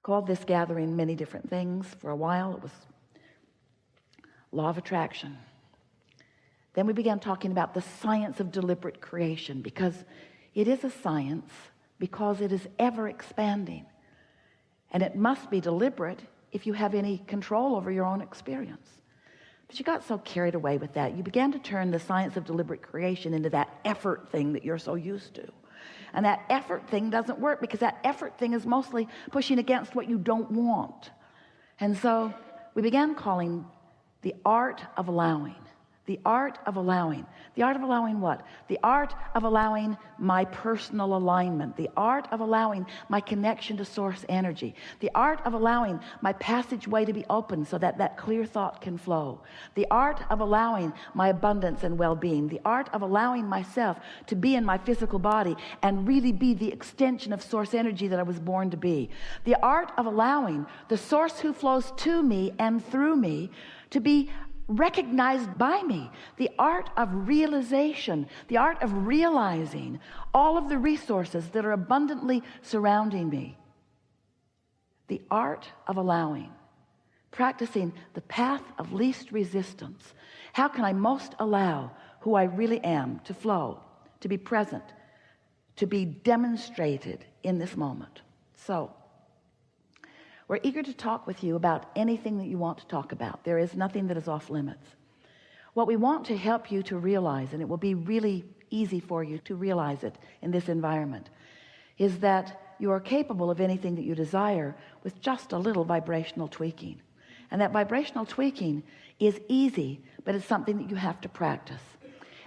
called this gathering many different things. For a while it was law of attraction. Then we began talking about the science of deliberate creation, because it is a science, because it is ever expanding, and it must be deliberate if you have any control over your own experience. But you got so carried away with that, you began to turn the science of deliberate creation into that effort thing that you're so used to. And that effort thing doesn't work, because that effort thing is mostly pushing against what you don't want. And so we began calling the art of allowing. The art of allowing. The art of allowing what? The art of allowing my personal alignment. The art of allowing my connection to source energy. The art of allowing my passageway to be open so that that clear thought can flow. The art of allowing my abundance and well-being. The art of allowing myself to be in my physical body and really be the extension of source energy that I was born to be. The art of allowing the source who flows to me and through me to be recognized by me. The art of realization, the art of realizing all of the resources that are abundantly surrounding me. The art of allowing, practicing the path of least resistance. How can I most allow who I really am to flow, to be present, to be demonstrated in this moment? So we're eager to talk with you about anything that you want to talk about. There is nothing that is off limits. What we want to help you to realize, and it will be really easy for you to realize it in this environment, is that you are capable of anything that you desire with just a little vibrational tweaking. And that vibrational tweaking is easy, but it's something that you have to practice.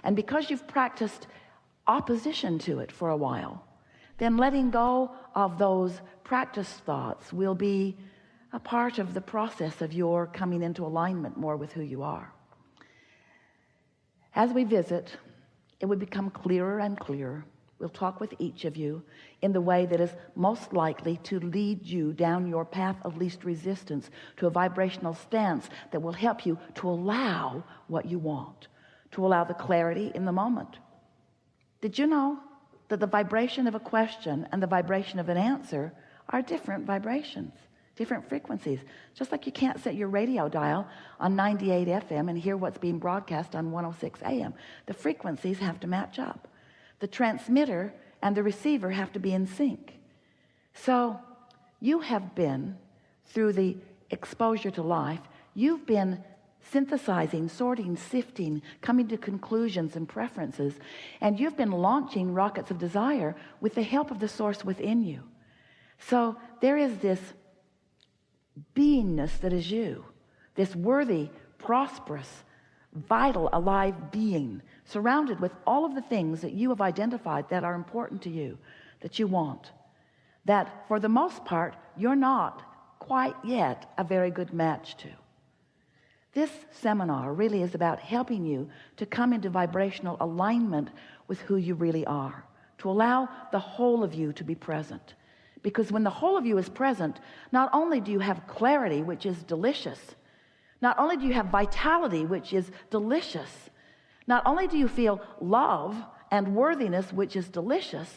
And because you've practiced opposition to it for a while, then letting go of those practice thoughts will be a part of the process of your coming into alignment more with who you are. As we visit, it would become clearer and clearer. We'll talk with each of you in the way that is most likely to lead you down your path of least resistance to a vibrational stance that will help you to allow what you want, to allow the clarity in the moment. Did you know that the vibration of a question and the vibration of an answer are different vibrations, different frequencies? Just like you can't set your radio dial on 98 FM and hear what's being broadcast on 106 AM. The frequencies have to match up. The transmitter and the receiver have to be in sync. So you have been, through the exposure to life, you've been synthesizing, sorting, sifting, coming to conclusions and preferences, and you've been launching rockets of desire with the help of the source within you. So there is this beingness that is you, this worthy, prosperous, vital, alive being, surrounded with all of the things that you have identified that are important to you, that you want, that for the most part you're not quite yet a very good match to. This seminar really is about helping you to come into vibrational alignment with who you really are, to allow the whole of you to be present. Because when the whole of you is present, not only do you have clarity, which is delicious, not only do you have vitality, which is delicious, not only do you feel love and worthiness, which is delicious,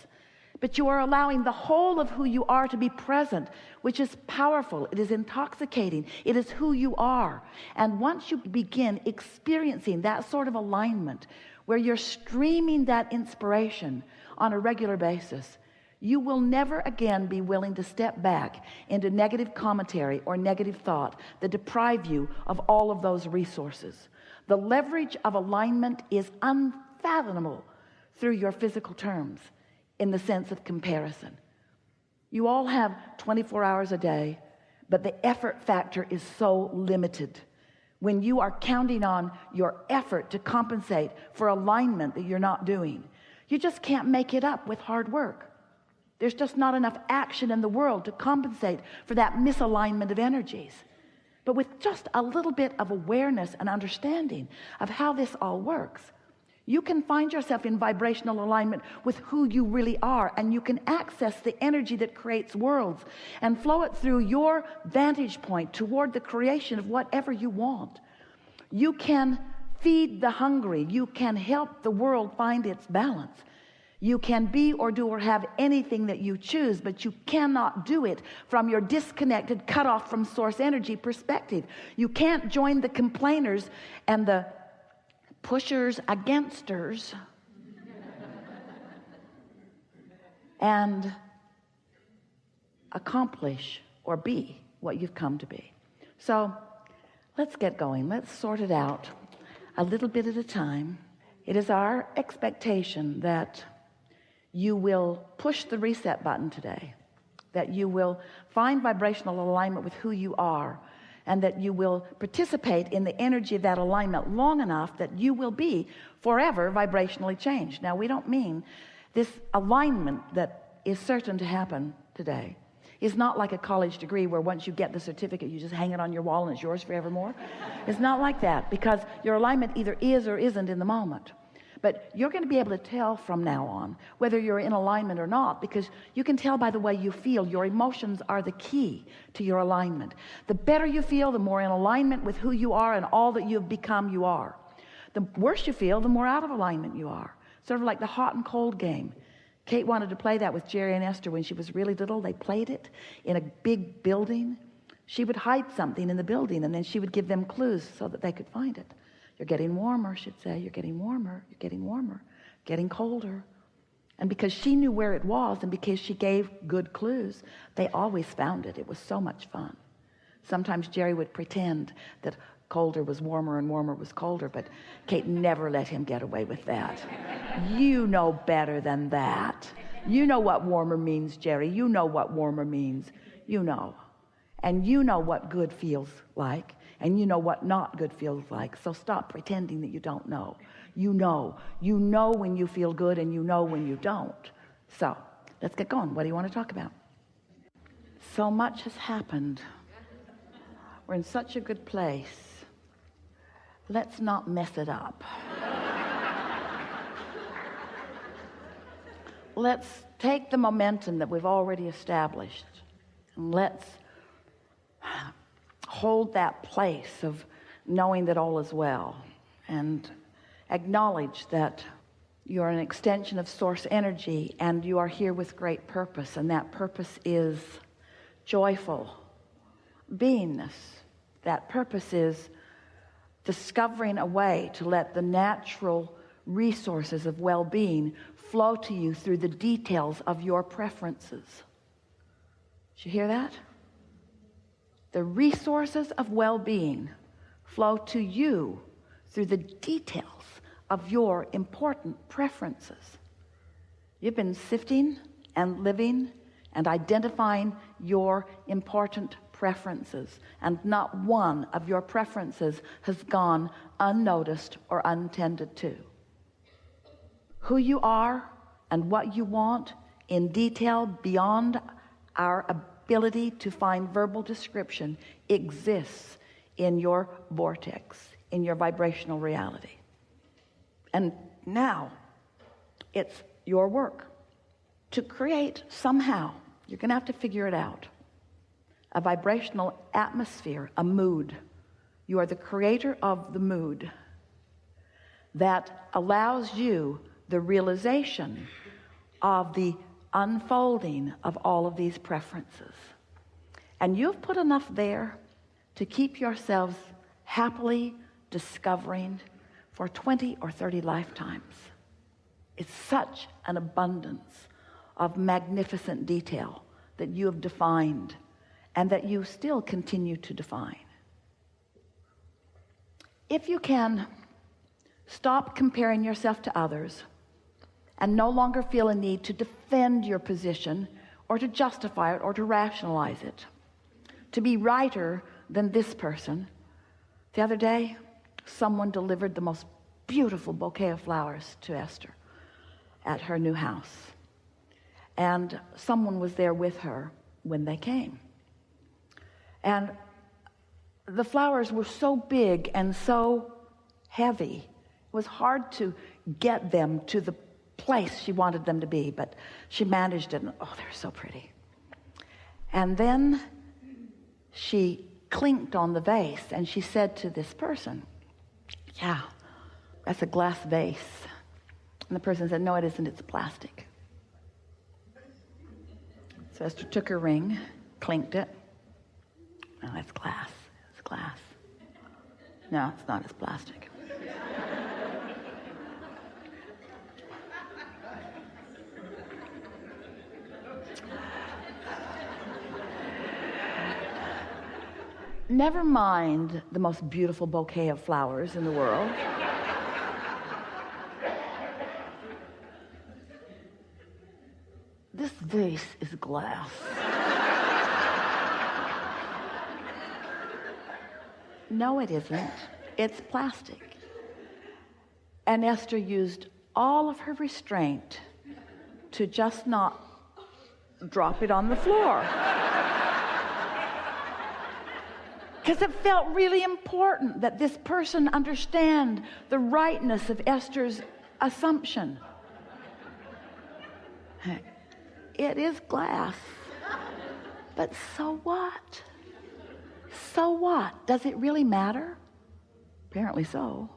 but you are allowing the whole of who you are to be present, which is powerful. It is intoxicating. It is who you are. And once you begin experiencing that sort of alignment, where you're streaming that inspiration on a regular basis, you will never again be willing to step back into negative commentary or negative thought that deprive you of all of those resources. The leverage of alignment is unfathomable through your physical terms, in the sense of comparison. You all have 24 hours a day, but the effort factor is so limited. When you are counting on your effort to compensate for alignment that you're not doing, you just can't make it up with hard work. There's just not enough action in the world to compensate for that misalignment of energies. But with just a little bit of awareness and understanding of how this all works, you can find yourself in vibrational alignment with who you really are, and you can access the energy that creates worlds and flow it through your vantage point toward the creation of whatever you want. You can feed the hungry. You can help the world find its balance. You can be or do or have anything that you choose, but you cannot do it from your disconnected, cut off from source energy perspective. You can't join the complainers and the pushers againsters and accomplish or be what you've come to be. So let's get going. Let's sort it out a little bit at a time. It is our expectation that you will push the reset button today, that you will find vibrational alignment with who you are, and that you will participate in the energy of that alignment long enough that you will be forever vibrationally changed. Now, we don't mean this alignment that is certain to happen today is not like a college degree where once you get the certificate, you just hang it on your wall and it's yours forevermore. It's not like that, because your alignment either is or isn't in the moment. But you're going to be able to tell from now on whether you're in alignment or not, because you can tell by the way you feel. Your emotions are the key to your alignment. The better you feel, the more in alignment with who you are and all that you've become you are. The worse you feel, the more out of alignment you are. Sort of like the hot and cold game. Kate wanted to play that with Jerry and Esther when she was really little. They played it in a big building. She would hide something in the building, and then she would give them clues so that they could find it. You're getting warmer, she'd say. You're getting warmer. You're getting warmer. Getting colder. And because she knew where it was, and because she gave good clues, they always found it. It was so much fun. Sometimes Jerry would pretend that colder was warmer and warmer was colder, but Kate never let him get away with that. You know better than that. You know what warmer means, Jerry. You know what warmer means. You know. And you know what good feels like, and you know what not good feels like. So stop pretending that you don't know. You know. You know when you feel good, and you know when you don't. So let's get going. What do you want to talk about? So much has happened. We're in such a good place. Let's not mess it up. Let's take the momentum that we've already established, and let's hold that place of knowing that all is well, and acknowledge that you're an extension of source energy, and you are here with great purpose, and that purpose is joyful beingness. That purpose is discovering a way to let the natural resources of well-being flow to you through the details of your preferences. Did you hear that? The resources of well-being flow to you through the details of your important preferences. You've been sifting and living and identifying your important preferences, and not one of your preferences has gone unnoticed or untended to. Who you are and what you want in detail beyond our ability to find verbal description exists in your vortex, in your vibrational reality. And now it's your work to create somehow, you're going to have to figure it out, a vibrational atmosphere, a mood. You are the creator of the mood that allows you the realization of the unfolding of all of these preferences. And you've put enough there to keep yourselves happily discovering for 20 or 30 lifetimes. It's such an abundance of magnificent detail that you have defined and that you still continue to define. If you can stop comparing yourself to others and no longer feel a need to defend your position or to justify it or to rationalize it, to be righter than this person. The other day, someone delivered the most beautiful bouquet of flowers to Esther at her new house. And someone was there with her when they came. And the flowers were so big and so heavy. It was hard to get them to the place she wanted them to be, but she managed it. And, oh, they're so pretty. And then she clinked on the vase, and she said to this person, yeah, that's a glass vase. And the person said, no, it isn't, it's plastic. So Esther took her ring, clinked it. Oh, it's glass. It's glass. No, it's not, it's plastic. Never mind the most beautiful bouquet of flowers in the world. This vase is glass. No, it isn't. It's plastic. And Esther used all of her restraint to just not drop it on the floor. Because it felt really important that this person understand the rightness of Esther's assumption. It is glass, but so what? So what? Does it really matter? Apparently so.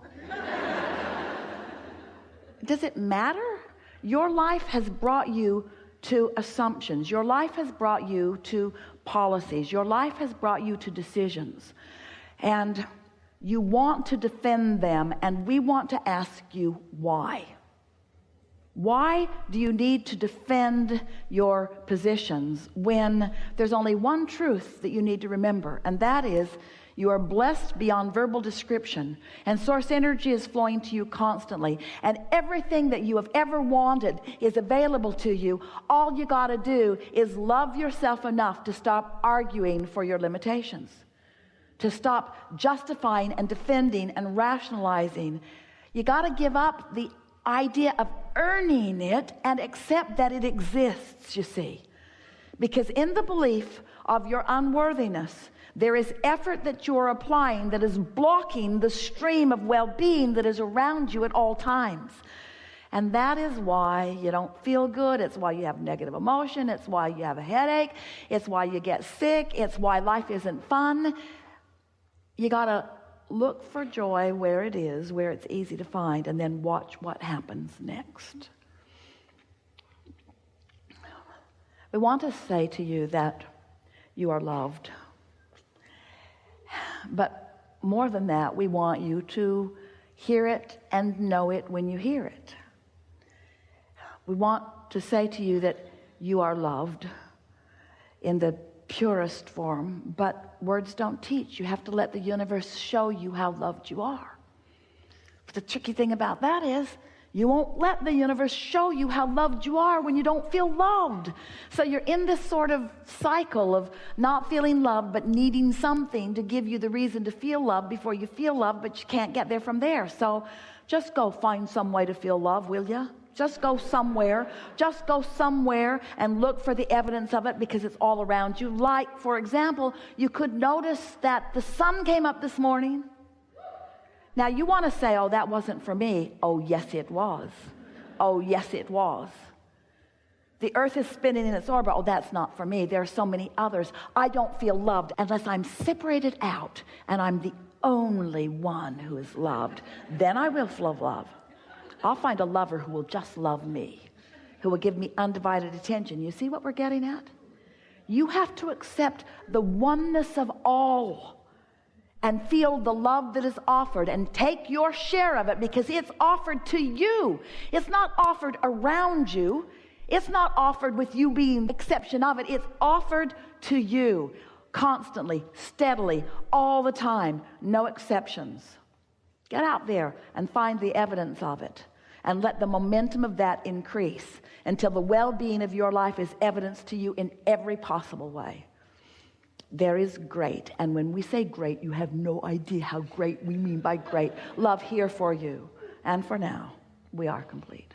Does it matter? Your life has brought you to assumptions. Your life has brought you to policies. Your life has brought you to decisions. And you want to defend them, and we want to ask you why. Why do you need to defend your positions when there's only one truth that you need to remember, and that is you are blessed beyond verbal description, and source energy is flowing to you constantly, and everything that you have ever wanted is available to you. All you got to do is love yourself enough to stop arguing for your limitations, to stop justifying and defending and rationalizing. You got to give up the idea of earning it and accept that it exists, you see. Because in the belief of your unworthiness, there is effort that you're applying that is blocking the stream of well-being that is around you at all times. And that is why you don't feel good. It's why you have negative emotion. It's why you have a headache. It's why you get sick. It's why life isn't fun. You got to look for joy where it is, where it's easy to find, and then watch what happens next. We want to say to you that you are loved. But more than that, we want you to hear it and know it when you hear it. We want to say to you that you are loved in the purest form, but words don't teach. You have to let the universe show you how loved you are. But the tricky thing about that is you won't let the universe show you how loved you are when you don't feel loved. So you're in this sort of cycle of not feeling loved but needing something to give you the reason to feel loved before you feel loved, but you can't get there from there. So just go find some way to feel love, will you? Just go somewhere. Just go somewhere and look for the evidence of it, because it's all around you. Like, for example, you could notice that the sun came up this morning. Now, you want to say, oh, that wasn't for me. Oh, yes, it was. Oh, yes, it was. The earth is spinning in its orbit. Oh, that's not for me. There are so many others. I don't feel loved unless I'm separated out and I'm the only one who is loved. Then I will feel love. I'll find a lover who will just love me, who will give me undivided attention. You see what we're getting at? You have to accept the oneness of all and feel the love that is offered and take your share of it, because it's offered to you. It's not offered around you. It's not offered with you being the exception of it. It's offered to you constantly, steadily, all the time, no exceptions. Get out there and find the evidence of it, and let the momentum of that increase until the well-being of your life is evidenced to you in every possible way. There is great, and when we say great, you have no idea how great we mean by great love here for you. And for now, we are complete.